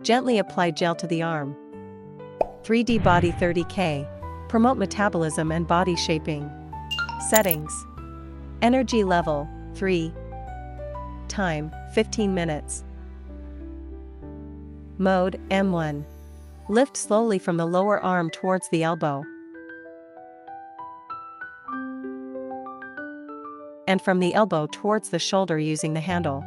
Gently apply gel to the arm. 3D Body 30K. Promote metabolism and body shaping. Settings. Energy level, 3. Time, 15 minutes. Mode, M1. Lift slowly from the lower arm towards the elbow. And from the elbow towards the shoulder using the handle.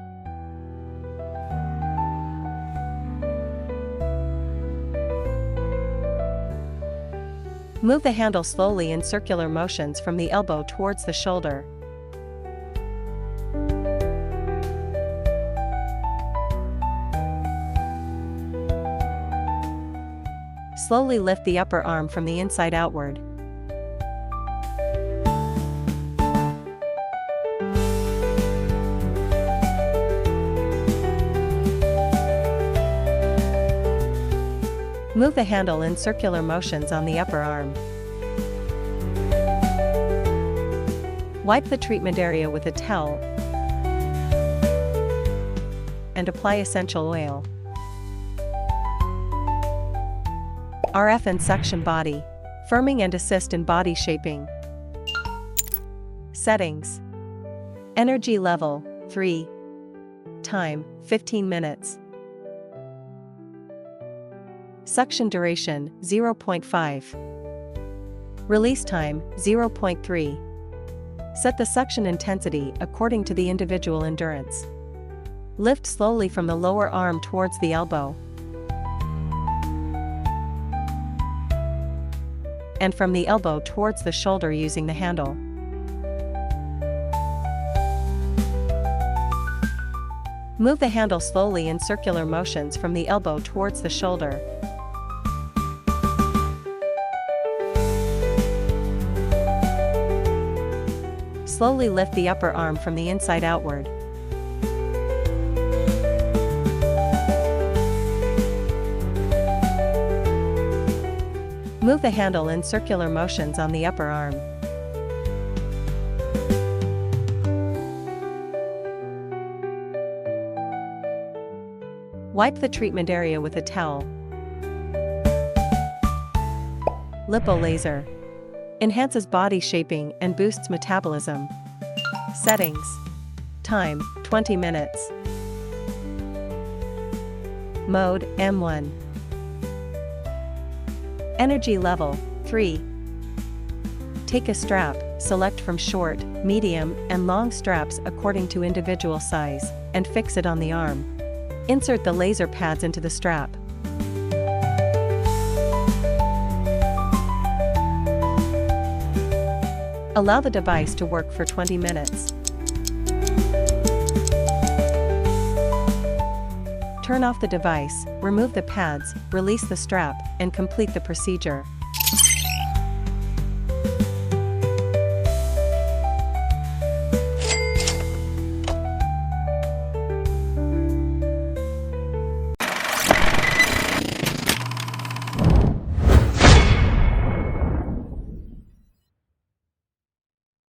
Move the handle slowly in circular motions from the elbow towards the shoulder. Slowly lift the upper arm from the inside outward. Move the handle in circular motions on the upper arm. Wipe the treatment area with a towel and apply essential oil. RF and suction body. Firming and assist in body shaping. Settings. Energy level, 3. Time, 15 minutes. Suction duration, 0.5. Release time, 0.3. Set the suction intensity according to the individual endurance. Lift slowly from the lower arm towards the elbow. And from the elbow towards the shoulder using the handle. Move the handle slowly in circular motions from the elbow towards the shoulder. Slowly lift the upper arm from the inside outward. Move the handle in circular motions on the upper arm. Wipe the treatment area with a towel. Lipo-laser. Enhances body shaping and boosts metabolism. Settings. Time, 20 minutes. Mode, M1. Energy level, 3. Take a strap, select from short, medium, and long straps according to individual size, and fix it on the arm. Insert the laser pads into the strap. Allow the device to work for 20 minutes. Turn off the device, remove the pads, release the strap, and complete the procedure.